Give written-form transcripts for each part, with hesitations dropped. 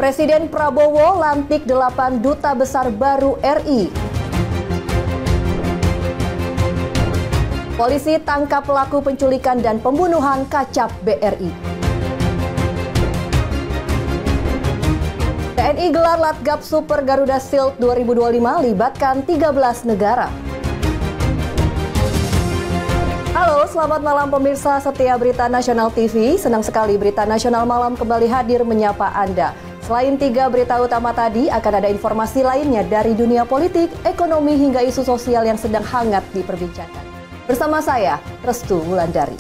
Presiden Prabowo lantik 8 duta besar baru RI. Polisi tangkap pelaku penculikan dan pembunuhan Kacap BRI. TNI gelar Latgab Super Garuda Shield 2025 libatkan 13 negara. Halo, selamat malam pemirsa setia Berita Nasional TV. Senang sekali Berita Nasional Malam kembali hadir menyapa Anda. Selain 3 berita utama tadi, akan ada informasi lainnya dari dunia politik, ekonomi, hingga isu sosial yang sedang hangat diperbincangkan. Bersama saya, Restu Wulandari.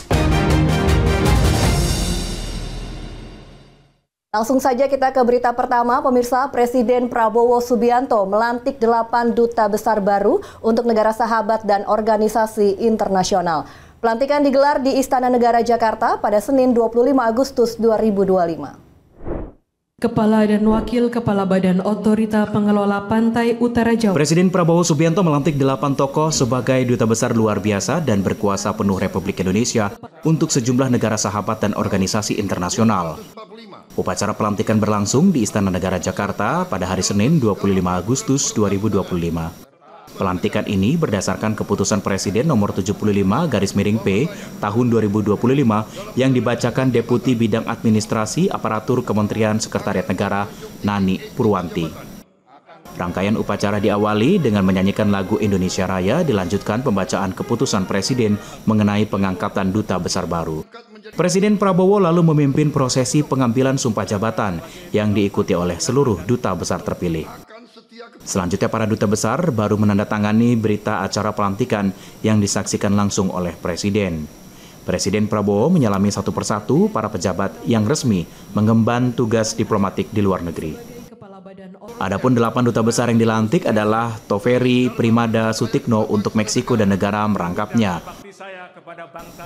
Langsung saja kita ke berita pertama, pemirsa. Presiden Prabowo Subianto melantik 8 duta besar baru untuk negara sahabat dan organisasi internasional. Pelantikan digelar di Istana Negara Jakarta pada Senin 25 Agustus 2025. Kepala dan Wakil Kepala Badan Otorita Pengelola Pantai Utara Jawa. Presiden Prabowo Subianto melantik 8 tokoh sebagai duta besar luar biasa dan berkuasa penuh Republik Indonesia untuk sejumlah negara sahabat dan organisasi internasional. Upacara pelantikan berlangsung di Istana Negara Jakarta pada hari Senin 25 Agustus 2025. Pelantikan ini berdasarkan keputusan Presiden nomor 75/P tahun 2025 yang dibacakan Deputi Bidang Administrasi Aparatur Kementerian Sekretariat Negara Nani Purwanti. Rangkaian upacara diawali dengan menyanyikan lagu Indonesia Raya, dilanjutkan pembacaan keputusan Presiden mengenai pengangkatan duta besar baru. Presiden Prabowo lalu memimpin prosesi pengambilan sumpah jabatan yang diikuti oleh seluruh duta besar terpilih. Selanjutnya para duta besar baru menandatangani berita acara pelantikan yang disaksikan langsung oleh Presiden. Presiden Prabowo menyalami satu persatu para pejabat yang resmi mengemban tugas diplomatik di luar negeri. Adapun 8 duta besar yang dilantik adalah Toveri Primada Sutikno untuk Meksiko dan negara merangkapnya,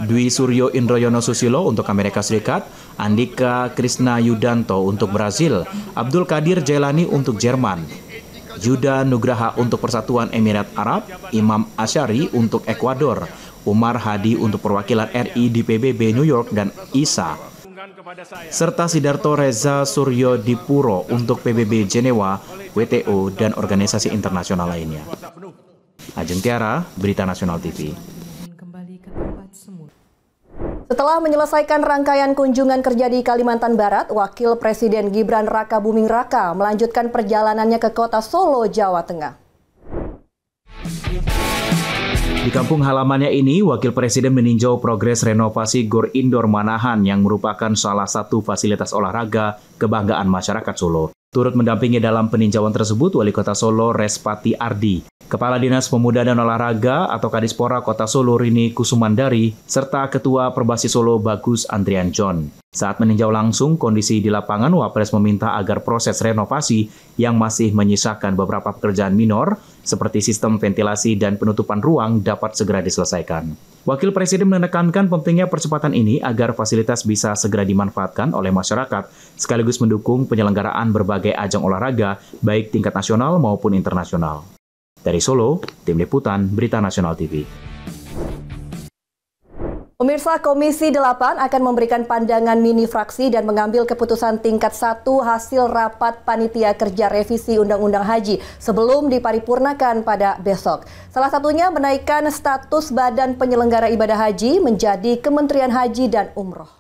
Dwi Suryo Indroyono Susilo untuk Amerika Serikat, Andika Krishna Yudanto untuk Brazil, Abdul Qadir Jailani untuk Jerman, Juda Nugraha untuk Persatuan Emirat Arab, Imam Asyari untuk Ekuador, Umar Hadi untuk perwakilan RI di PBB New York dan ISA, serta Sidarto Reza Suryo Dipuro untuk PBB Jenewa, WTO, dan organisasi internasional lainnya. Ajeng Tiara, Berita Nasional TV. Setelah menyelesaikan rangkaian kunjungan kerja di Kalimantan Barat, Wakil Presiden Gibran Rakabuming Raka melanjutkan perjalanannya ke kota Solo, Jawa Tengah. Di kampung halamannya ini, Wakil Presiden meninjau progres renovasi Gor Indoor Manahan yang merupakan salah satu fasilitas olahraga kebanggaan masyarakat Solo. Turut mendampingi dalam peninjauan tersebut Wali Kota Solo Respati Ardi, Kepala Dinas Pemuda dan Olahraga atau Kadispora Kota Solo Rini Kusumandari, serta Ketua Perbasi Solo Bagus Andrian John. Saat meninjau langsung kondisi di lapangan, Wapres meminta agar proses renovasi yang masih menyisakan beberapa pekerjaan minor, seperti sistem ventilasi dan penutupan ruang dapat segera diselesaikan. Wakil Presiden menekankan pentingnya percepatan ini agar fasilitas bisa segera dimanfaatkan oleh masyarakat, sekaligus mendukung penyelenggaraan berbagai ajang olahraga, baik tingkat nasional maupun internasional. Dari Solo, Tim Liputan Berita Nasional TV. Pemirsa, Komisi 8 akan memberikan pandangan mini fraksi dan mengambil keputusan tingkat 1 hasil rapat Panitia Kerja Revisi Undang-Undang Haji sebelum diparipurnakan pada besok. Salah satunya menaikkan status Badan Penyelenggara Ibadah Haji menjadi Kementerian Haji dan Umroh.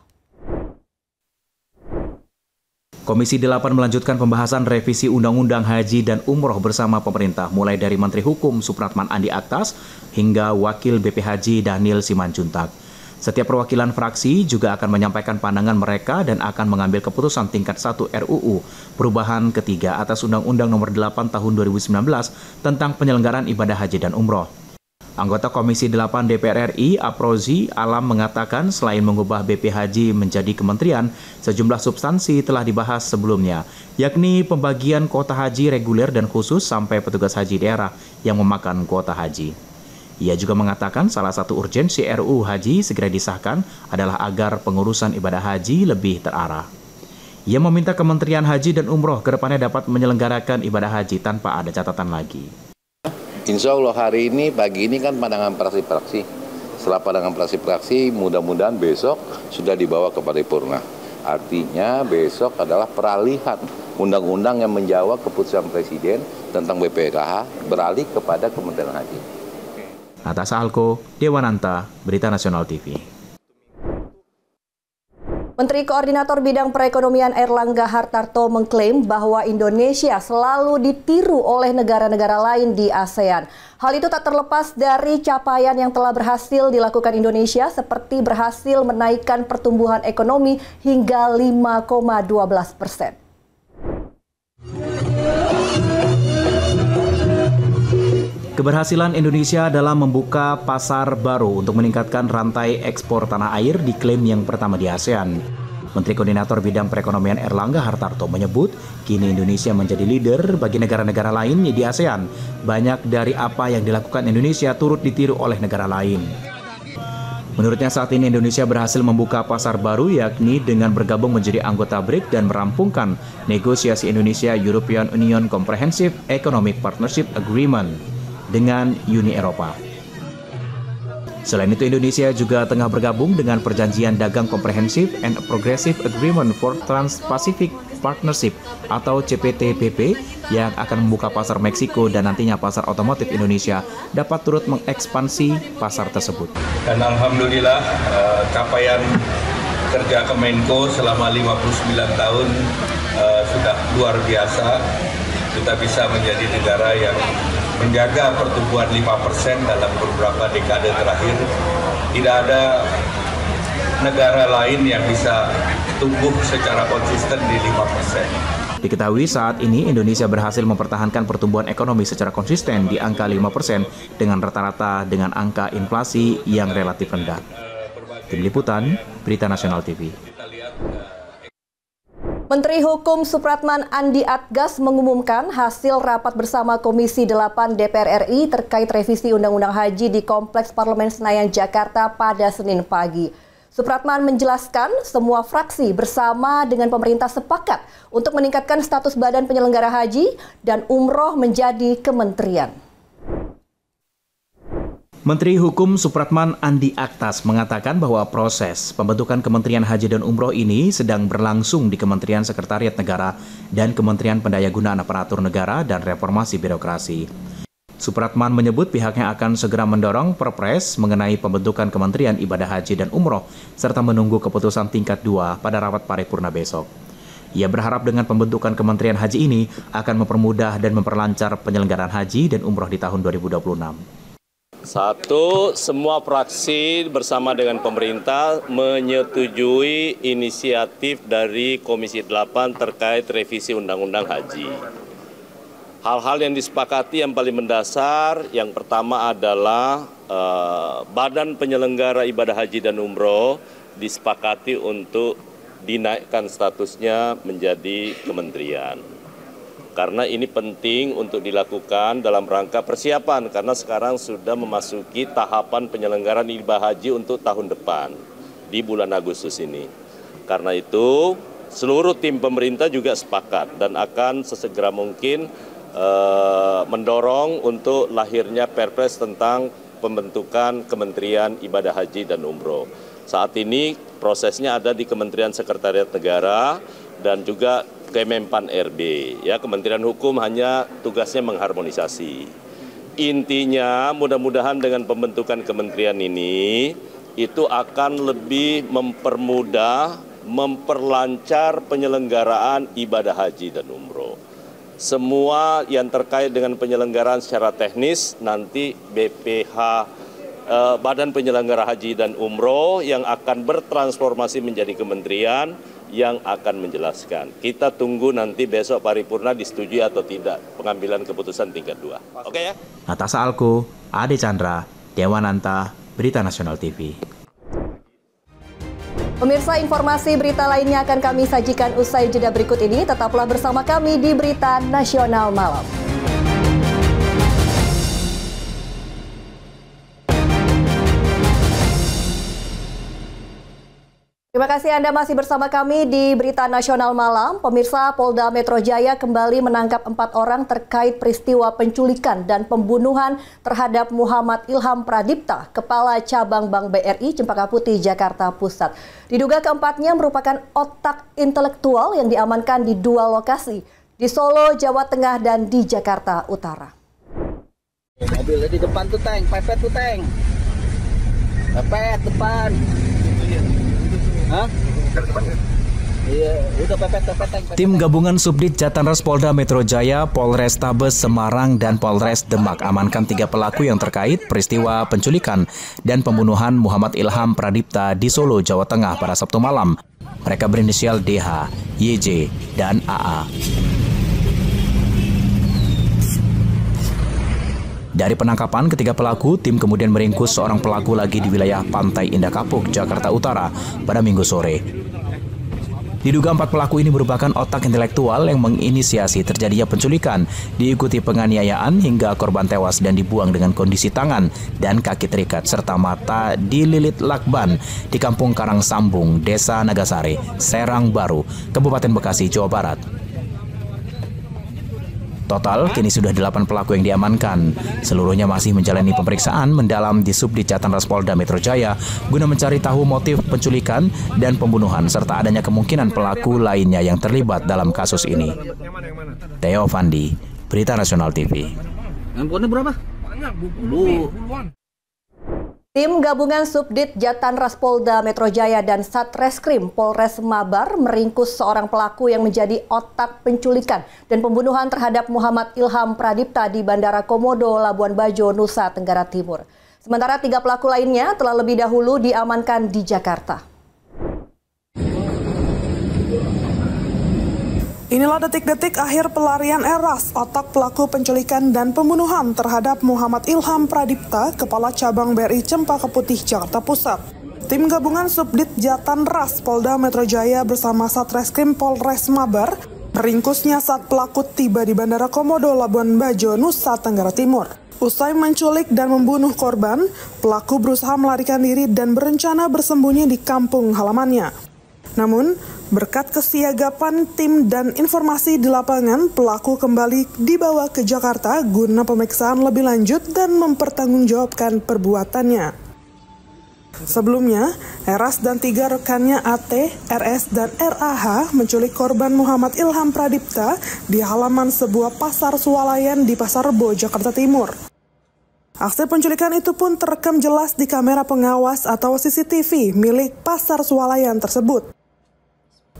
Komisi 8 melanjutkan pembahasan revisi Undang-Undang Haji dan Umroh bersama pemerintah, mulai dari Menteri Hukum Supratman Andi Aktas hingga Wakil BP Haji Daniel Simanjuntak. Setiap perwakilan fraksi juga akan menyampaikan pandangan mereka dan akan mengambil keputusan tingkat 1 RUU perubahan ketiga atas Undang-Undang Nomor 8 Tahun 2019 tentang penyelenggaraan ibadah haji dan umroh. Anggota Komisi 8 DPR RI, Aprozi Alam, mengatakan selain mengubah BP Haji menjadi kementerian, sejumlah substansi telah dibahas sebelumnya, yakni pembagian kuota haji reguler dan khusus sampai petugas haji daerah yang memakan kuota haji. Ia juga mengatakan salah satu urgensi RUU Haji segera disahkan adalah agar pengurusan ibadah haji lebih terarah. Ia meminta Kementerian Haji dan Umroh ke depannya dapat menyelenggarakan ibadah haji tanpa ada catatan lagi. Insya Allah hari ini, pagi ini kan pandangan praksi-praksi. Setelah pandangan praksi-praksi, mudah-mudahan besok sudah dibawa ke paripurna. Artinya besok adalah peralihan undang-undang yang menjawab keputusan Presiden tentang BPKH beralih kepada Kementerian Haji. Atas Alko, Dewananta, Berita Nasional TV. Menteri Koordinator Bidang Perekonomian Airlangga Hartarto mengklaim bahwa Indonesia selalu ditiru oleh negara-negara lain di ASEAN. Hal itu tak terlepas dari capaian yang telah berhasil dilakukan Indonesia seperti berhasil menaikkan pertumbuhan ekonomi hingga 5,12%. Keberhasilan Indonesia dalam membuka pasar baru untuk meningkatkan rantai ekspor tanah air diklaim yang pertama di ASEAN. Menteri Koordinator Bidang Perekonomian Airlangga Hartarto menyebut, kini Indonesia menjadi leader bagi negara-negara lain di ASEAN. Banyak dari apa yang dilakukan Indonesia turut ditiru oleh negara lain. Menurutnya saat ini Indonesia berhasil membuka pasar baru yakni dengan bergabung menjadi anggota BRIC dan merampungkan negosiasi Indonesia-European Union Comprehensive Economic Partnership Agreement dengan Uni Eropa. Selain itu, Indonesia juga tengah bergabung dengan Perjanjian Dagang Komprehensif and Progressive Agreement for Trans-Pacific Partnership atau CPTPP yang akan membuka pasar Meksiko dan nantinya pasar otomotif Indonesia dapat turut mengekspansi pasar tersebut. Dan alhamdulillah capaian kerja Kemenko selama 59 tahun sudah luar biasa. Kita bisa menjadi negara yang menjaga pertumbuhan 5% dalam beberapa dekade terakhir. Tidak ada negara lain yang bisa tumbuh secara konsisten di 5%. Diketahui saat ini Indonesia berhasil mempertahankan pertumbuhan ekonomi secara konsisten di angka 5% dengan rata-rata dengan angka inflasi yang relatif rendah. Tim Liputan, Berita Nasional TV. Menteri Hukum Supratman Andi Atgas mengumumkan hasil rapat bersama Komisi 8 DPR RI terkait revisi Undang-Undang Haji di Kompleks Parlemen Senayan, Jakarta pada Senin pagi. Supratman menjelaskan semua fraksi bersama dengan pemerintah sepakat untuk meningkatkan status Badan Penyelenggara Haji dan Umroh menjadi kementerian. Menteri Hukum Supratman Andi Aktas mengatakan bahwa proses pembentukan Kementerian Haji dan Umroh ini sedang berlangsung di Kementerian Sekretariat Negara dan Kementerian Pendayagunaan Aparatur Negara dan Reformasi Birokrasi. Supratman menyebut pihaknya akan segera mendorong Perpres mengenai pembentukan Kementerian Ibadah Haji dan Umroh serta menunggu keputusan tingkat 2 pada rapat paripurna besok. Ia berharap dengan pembentukan Kementerian Haji ini akan mempermudah dan memperlancar penyelenggaraan haji dan umroh di tahun 2026. Satu, semua fraksi bersama dengan pemerintah menyetujui inisiatif dari Komisi 8 terkait revisi Undang-Undang Haji. Hal-hal yang disepakati yang paling mendasar, yang pertama adalah Badan Penyelenggara Ibadah Haji dan Umroh disepakati untuk dinaikkan statusnya menjadi kementerian. Karena ini penting untuk dilakukan dalam rangka persiapan, karena sekarang sudah memasuki tahapan penyelenggaraan ibadah haji untuk tahun depan, di bulan Agustus ini. Karena itu, seluruh tim pemerintah juga sepakat dan akan sesegera mungkin mendorong untuk lahirnya Perpres tentang pembentukan Kementerian Ibadah Haji dan Umroh. Saat ini prosesnya ada di Kementerian Sekretariat Negara dan juga Kemenpan RB, ya, Kementerian Hukum hanya tugasnya mengharmonisasi. Intinya mudah-mudahan dengan pembentukan kementerian ini itu akan lebih mempermudah, memperlancar penyelenggaraan ibadah haji dan umroh. Semua yang terkait dengan penyelenggaraan secara teknis nanti BPH, Badan Penyelenggara Haji dan Umroh yang akan bertransformasi menjadi kementerian yang akan menjelaskan. Kita tunggu nanti besok paripurna disetujui atau tidak pengambilan keputusan tingkat 2. Oke ya? Atas Alko, Ade Chandra, Dewananta, Berita Nasional TV. Pemirsa, informasi berita lainnya akan kami sajikan usai jeda berikut ini. Tetaplah bersama kami di Berita Nasional Malam. Terima kasih Anda masih bersama kami di Berita Nasional Malam. Pemirsa, Polda Metro Jaya kembali menangkap 4 orang terkait peristiwa penculikan dan pembunuhan terhadap Muhammad Ilham Pradipta, Kepala Cabang Bank BRI Cempaka Putih, Jakarta Pusat. Diduga keempatnya merupakan otak intelektual yang diamankan di 2 lokasi, di Solo, Jawa Tengah, dan di Jakarta Utara. Mobilnya di depan tuh, Teng. Pepet tuh, Teng. Pepet depan. Hah? Iya, udah pepet. Tim gabungan Subdit Jatanras Polda Metro Jaya, Polrestabes Semarang, dan Polres Demak amankan 3 pelaku yang terkait peristiwa penculikan dan pembunuhan Muhammad Ilham Pradipta di Solo, Jawa Tengah pada Sabtu malam. Mereka berinisial DH, YJ, dan AA. Dari penangkapan ketiga pelaku, tim kemudian meringkus seorang pelaku lagi di wilayah Pantai Indah Kapuk, Jakarta Utara pada Minggu sore. Diduga 4 pelaku ini merupakan otak intelektual yang menginisiasi terjadinya penculikan, diikuti penganiayaan hingga korban tewas dan dibuang dengan kondisi tangan dan kaki terikat serta mata dililit lakban di Kampung Karang Sambung, Desa Nagasari, Serang Baru, Kabupaten Bekasi, Jawa Barat. Total, kini sudah 8 pelaku yang diamankan. Seluruhnya masih menjalani pemeriksaan mendalam di Subdit Jatanras Polda Metro Jaya guna mencari tahu motif penculikan dan pembunuhan serta adanya kemungkinan pelaku lainnya yang terlibat dalam kasus ini. Theo Fandi, Berita Nasional TV. Handphonenya berapa? Banyak, 20. Tim gabungan Subdit Jatanras Polda Metro Jaya dan Satreskrim Polres Mabar meringkus seorang pelaku yang menjadi otak penculikan dan pembunuhan terhadap Muhammad Ilham Pradipta di Bandara Komodo, Labuan Bajo, Nusa Tenggara Timur. Sementara 3 pelaku lainnya telah lebih dahulu diamankan di Jakarta. Inilah detik-detik akhir pelarian Eras, otak pelaku penculikan dan pembunuhan terhadap Muhammad Ilham Pradipta, Kepala Cabang BRI Cempaka Putih, Jakarta Pusat. Tim gabungan Subdit Jatanras Polda Metro Jaya bersama Satreskrim Polres Mabar meringkusnya saat pelaku tiba di Bandara Komodo, Labuan Bajo, Nusa Tenggara Timur. Usai menculik dan membunuh korban, pelaku berusaha melarikan diri dan berencana bersembunyi di kampung halamannya. Namun, berkat kesiagapan tim dan informasi di lapangan, pelaku kembali dibawa ke Jakarta guna pemeriksaan lebih lanjut dan mempertanggungjawabkan perbuatannya. Sebelumnya, Eras dan 3 rekannya AT, RS, dan RAH menculik korban Muhammad Ilham Pradipta di halaman sebuah pasar swalayan di Pasar Rebo, Jakarta Timur. Aksi penculikan itu pun terekam jelas di kamera pengawas atau CCTV milik pasar swalayan tersebut.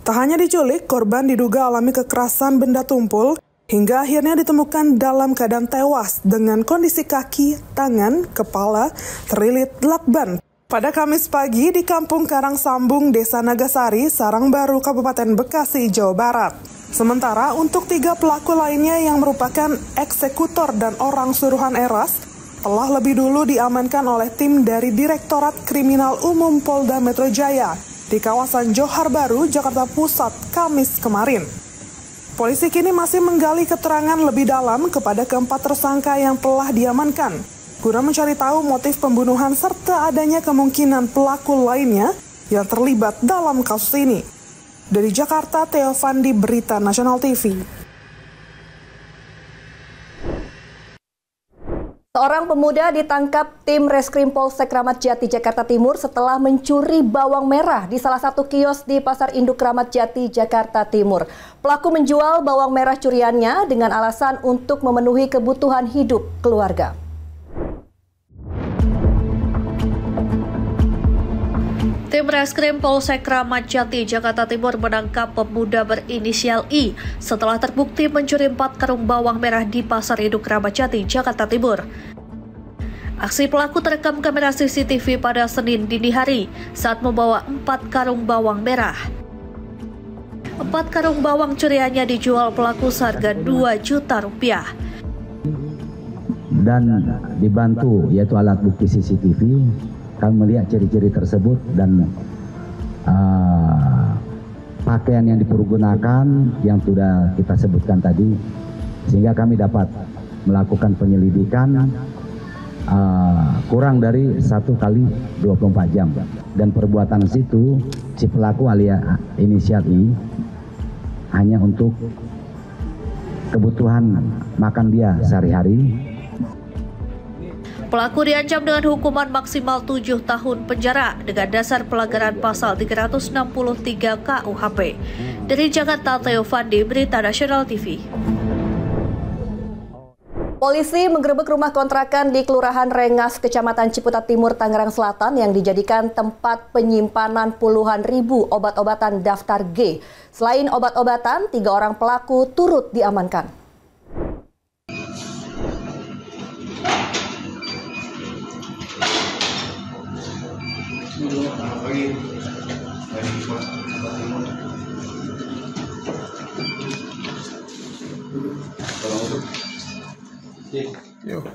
Tak hanya diculik, korban diduga alami kekerasan benda tumpul hingga akhirnya ditemukan dalam keadaan tewas dengan kondisi kaki, tangan, kepala terlilit lakban pada Kamis pagi di Kampung Karang Sambung, Desa Nagasari, Serang Baru, Kabupaten Bekasi, Jawa Barat. Sementara untuk 3 pelaku lainnya yang merupakan eksekutor dan orang suruhan Eras telah lebih dulu diamankan oleh tim dari Direktorat Kriminal Umum Polda Metro Jaya di kawasan Johar Baru, Jakarta Pusat, Kamis kemarin. Polisi kini masih menggali keterangan lebih dalam kepada keempat tersangka yang telah diamankan, guna mencari tahu motif pembunuhan serta adanya kemungkinan pelaku lainnya yang terlibat dalam kasus ini. Dari Jakarta, Theo Fandi, Berita Nasional TV. Seorang pemuda ditangkap tim Reskrim Polsek Kramat Jati, Jakarta Timur setelah mencuri bawang merah di salah satu kios di Pasar Induk Kramat Jati, Jakarta Timur. Pelaku menjual bawang merah curiannya dengan alasan untuk memenuhi kebutuhan hidup keluarga. Tim Reskrim Polsek Kramat Jati, Jakarta Timur menangkap pemuda berinisial I setelah terbukti mencuri 4 karung bawang merah di Pasar Induk Kramat Jati, Jakarta Timur. Aksi pelaku terekam kamera CCTV pada Senin dini hari saat membawa 4 karung bawang merah. 4 karung bawang curiannya dijual pelaku seharga 2 juta rupiah. Dan dibantu yaitu alat bukti CCTV, kami melihat ciri-ciri tersebut dan pakaian yang dipergunakan yang sudah kita sebutkan tadi, sehingga kami dapat melakukan penyelidikan kurang dari 1 kali 24 jam. Dan perbuatan situ si pelaku alias inisial I hanya untuk kebutuhan makan dia sehari-hari. Pelaku diancam dengan hukuman maksimal 7 tahun penjara dengan dasar pelanggaran pasal 363 KUHP. Dari Jakarta, Theo Fandi, Berita Nasional TV. Polisi menggerebek rumah kontrakan di Kelurahan Rengas, Kecamatan Ciputat Timur, Tangerang Selatan yang dijadikan tempat penyimpanan puluhan ribu obat-obatan daftar G. Selain obat-obatan, 3 orang pelaku turut diamankan.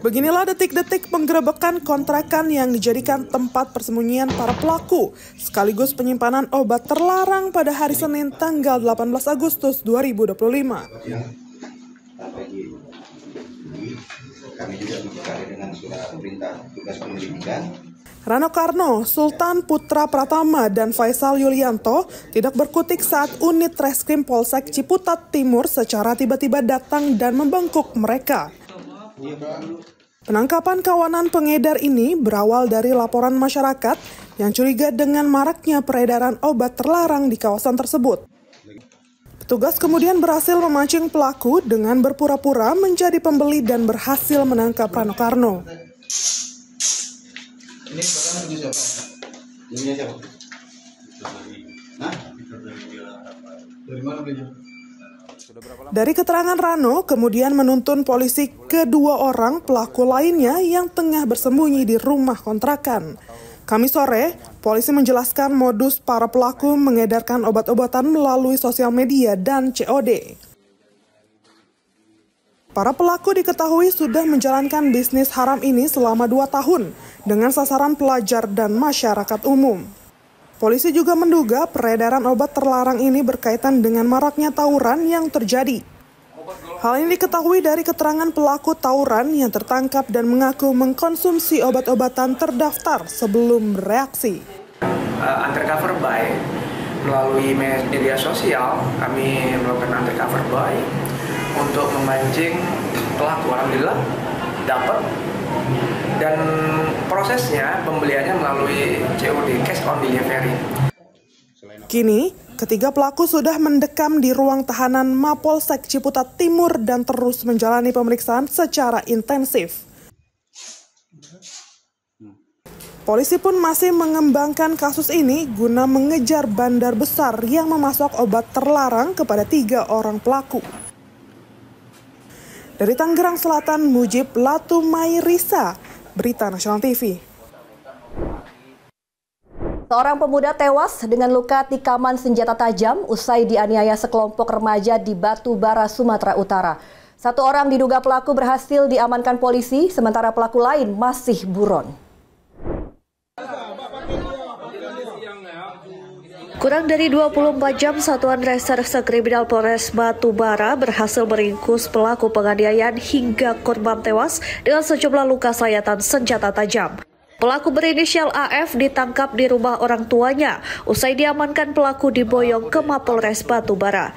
Beginilah detik-detik penggerebekan kontrakan yang dijadikan tempat persembunyian para pelaku, sekaligus penyimpanan obat terlarang pada hari Senin tanggal 18 Agustus 2025. Kami juga dibekali dengan surat perintah tugas penyelidikan. Rano Karno, Sultan Putra Pratama, dan Faisal Yulianto tidak berkutik saat unit Reskrim Polsek Ciputat Timur secara tiba-tiba datang dan membengkuk mereka. Penangkapan kawanan pengedar ini berawal dari laporan masyarakat yang curiga dengan maraknya peredaran obat terlarang di kawasan tersebut. Petugas kemudian berhasil memancing pelaku dengan berpura-pura menjadi pembeli dan berhasil menangkap Rano Karno. Ini barang punya siapa? Punya siapa? Nah? Dari mana belinya? Dari keterangan Rano, kemudian menuntun polisi kedua orang pelaku lainnya yang tengah bersembunyi di rumah kontrakan. Kamis sore, polisi menjelaskan modus para pelaku mengedarkan obat-obatan melalui sosial media dan COD. Para pelaku diketahui sudah menjalankan bisnis haram ini selama 2 tahun dengan sasaran pelajar dan masyarakat umum. Polisi juga menduga peredaran obat terlarang ini berkaitan dengan maraknya tawuran yang terjadi. Hal ini diketahui dari keterangan pelaku tawuran yang tertangkap dan mengaku mengkonsumsi obat-obatan terdaftar sebelum bereaksi. Undercover buy melalui media sosial, kami melakukan undercover buy untuk memancing pelaku. Alhamdulillah dapat, dan prosesnya pembeliannya melalui COD, cash on delivery. Kini, ketiga pelaku sudah mendekam di ruang tahanan Mapolsek Ciputat Timur dan terus menjalani pemeriksaan secara intensif. Polisi pun masih mengembangkan kasus ini guna mengejar bandar besar yang memasok obat terlarang kepada 3 orang pelaku. Dari Tangerang Selatan, Mujib Latumairisa, Berita Nasional TV. Seorang pemuda tewas dengan luka tikaman senjata tajam usai dianiaya sekelompok remaja di Batu Bara, Sumatera Utara. 1 orang diduga pelaku berhasil diamankan polisi, sementara pelaku lain masih buron. Kurang dari 24 jam, Satuan Reserse Kriminal Polres Batu Bara berhasil meringkus pelaku penganiayaan hingga korban tewas dengan sejumlah luka sayatan senjata tajam. Pelaku berinisial AF ditangkap di rumah orang tuanya. Usai diamankan, pelaku diboyong ke Mapolres Batu Bara.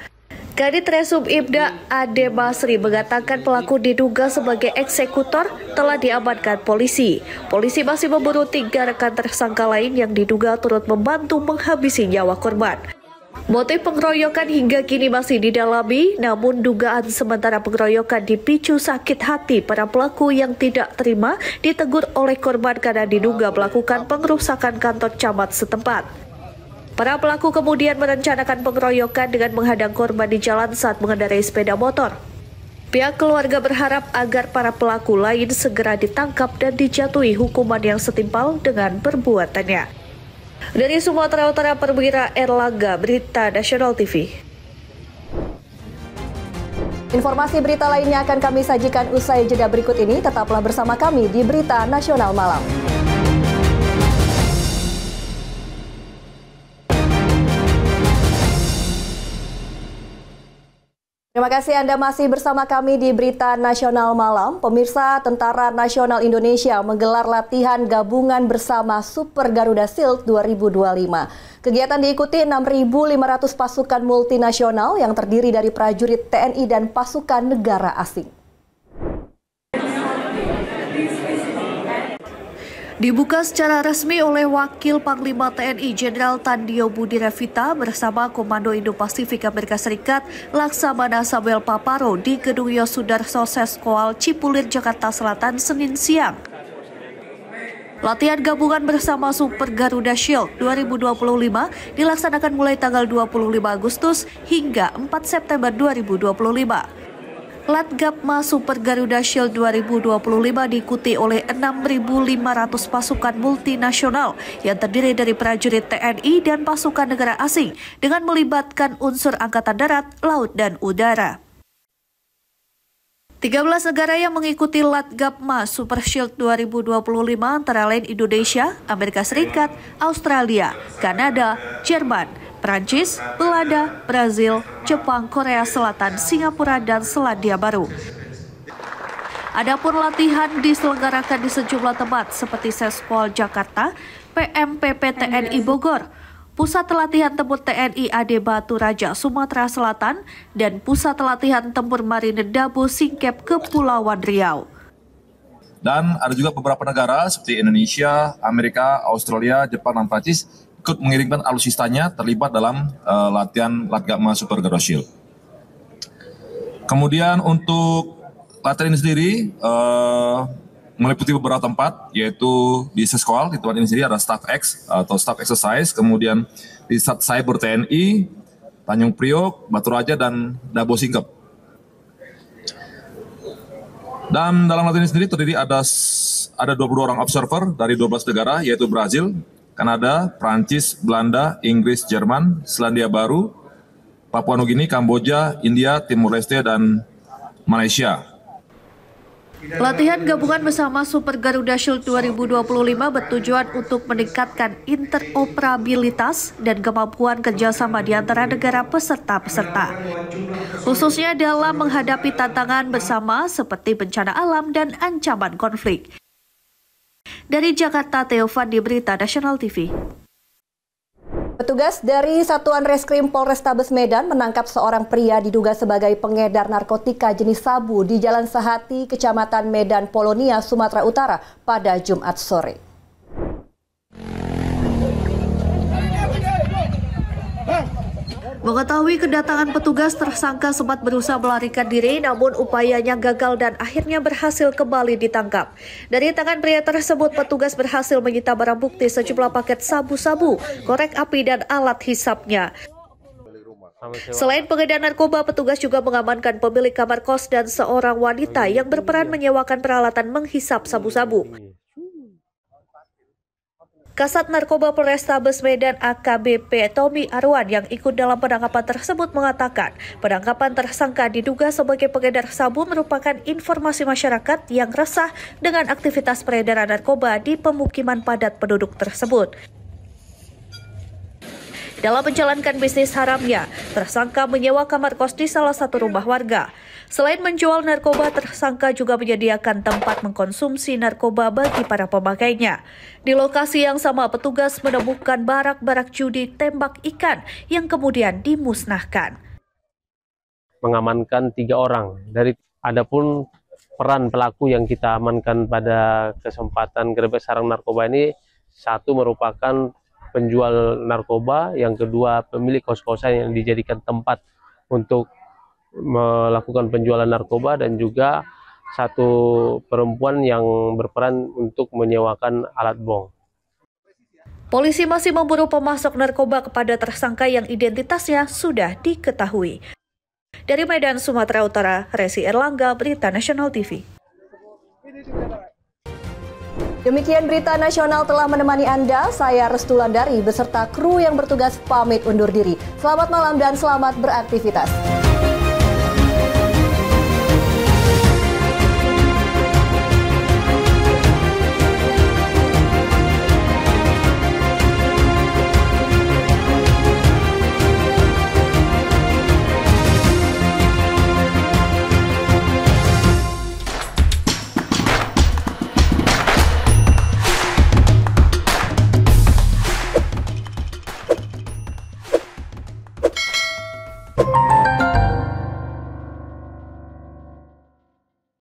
Kadit Resub Ibda Ade Basri mengatakan pelaku diduga sebagai eksekutor telah diamankan polisi. Polisi masih memburu 3 rekan tersangka lain yang diduga turut membantu menghabisi nyawa korban. Motif pengeroyokan hingga kini masih didalami, namun dugaan sementara pengeroyokan dipicu sakit hati para pelaku yang tidak terima ditegur oleh korban karena diduga melakukan pengerusakan kantor camat setempat. Para pelaku kemudian merencanakan pengeroyokan dengan menghadang korban di jalan saat mengendarai sepeda motor. Pihak keluarga berharap agar para pelaku lain segera ditangkap dan dijatuhi hukuman yang setimpal dengan perbuatannya. Dari Sumatera Utara, Perwira Erlangga, Berita Nasional TV. Informasi berita lainnya akan kami sajikan usai jeda berikut ini. Tetaplah bersama kami di Berita Nasional Malam. Terima kasih Anda masih bersama kami di Berita Nasional Malam. Pemirsa, Tentara Nasional Indonesia menggelar latihan gabungan bersama Super Garuda Shield 2025. Kegiatan diikuti 6.500 pasukan multinasional yang terdiri dari prajurit TNI dan pasukan negara asing. Dibuka secara resmi oleh Wakil Panglima TNI Jenderal Tandio Budi Revita bersama Komando Indo-Pasifik Amerika Serikat Laksamana Samuel Paparo di Gedung Yosudarso Seskoal Cipulir, Jakarta Selatan, Senin siang. Latihan gabungan bersama Super Garuda Shield 2025 dilaksanakan mulai tanggal 25 Agustus hingga 4 September 2025. Latgapma Super Garuda Shield 2025 diikuti oleh 6.500 pasukan multinasional yang terdiri dari prajurit TNI dan pasukan negara asing dengan melibatkan unsur angkatan darat, laut, dan udara. 13 negara yang mengikuti Latgapma Super Shield 2025 antara lain Indonesia, Amerika Serikat, Australia, Kanada, Jerman, Prancis, Belanda, Brazil, Jepang, Korea Selatan, Singapura, dan Selandia Baru. Adapun latihan diselenggarakan di sejumlah tempat seperti Seskoal Jakarta, PMPP TNI Bogor, Pusat Latihan Tempur TNI AD Batu Raja Sumatera Selatan, dan Pusat Latihan Tempur Marine Dabo Singkep Kepulauan Riau. Dan ada juga beberapa negara seperti Indonesia, Amerika, Australia, Jepang, dan Prancis ikut mengirimkan alutsistanya terlibat dalam latihan Latgapma Super Garuda Shield. Kemudian untuk latihan ini sendiri meliputi beberapa tempat, yaitu di Seskoal, di tempat ini sendiri ada Staff X atau Staff Exercise, kemudian di Sat Cyber TNI, Tanjung Priok, Batu Raja, dan Dabo Singkep. Dan dalam latihan ini sendiri terdiri ada 22 orang observer dari 12 negara, yaitu Brazil, Kanada, Prancis, Belanda, Inggris, Jerman, Selandia Baru, Papua Nugini, Kamboja, India, Timur Leste, dan Malaysia. Latihan gabungan bersama Super Garuda Shield 2025 bertujuan untuk meningkatkan interoperabilitas dan kemampuan kerjasama di antara negara peserta-peserta, khususnya dalam menghadapi tantangan bersama seperti bencana alam dan ancaman konflik. Dari Jakarta, Teofan di Berita Nasional TV. Petugas dari Satuan Reskrim Polrestabes Medan menangkap seorang pria diduga sebagai pengedar narkotika jenis sabu di Jalan Sehati, Kecamatan Medan Polonia, Sumatera Utara pada Jumat sore. Mengetahui kedatangan petugas, tersangka sempat berusaha melarikan diri, namun upayanya gagal dan akhirnya berhasil kembali ditangkap. Dari tangan pria tersebut, petugas berhasil menyita barang bukti sejumlah paket sabu-sabu, korek api, dan alat hisapnya. Selain pengedar narkoba, petugas juga mengamankan pemilik kamar kos dan seorang wanita yang berperan menyewakan peralatan menghisap sabu-sabu. Kasat Narkoba Polrestabes Medan AKBP Tommy Arwan yang ikut dalam penangkapan tersebut mengatakan penangkapan tersangka diduga sebagai pengedar sabu merupakan informasi masyarakat yang resah dengan aktivitas peredaran narkoba di pemukiman padat penduduk tersebut. Dalam menjalankan bisnis haramnya, tersangka menyewa kamar kos di salah satu rumah warga. Selain menjual narkoba, tersangka juga menyediakan tempat mengkonsumsi narkoba bagi para pemakainya. Di lokasi yang sama, petugas menemukan barak-barak judi tembak ikan yang kemudian dimusnahkan. Mengamankan 3 orang. Adapun peran pelaku yang kita amankan pada kesempatan gerebek sarang narkoba ini, satu merupakan penjual narkoba, yang kedua pemilik kos-kosan yang dijadikan tempat untuk melakukan penjualan narkoba, dan juga satu perempuan yang berperan untuk menyewakan alat bong. Polisi masih memburu pemasok narkoba kepada tersangka yang identitasnya sudah diketahui. Dari Medan, Sumatera Utara, Resi Erlangga, Berita Nasional TV. Demikian Berita Nasional telah menemani Anda, saya Restu Landari beserta kru yang bertugas pamit undur diri. Selamat malam dan selamat beraktivitas.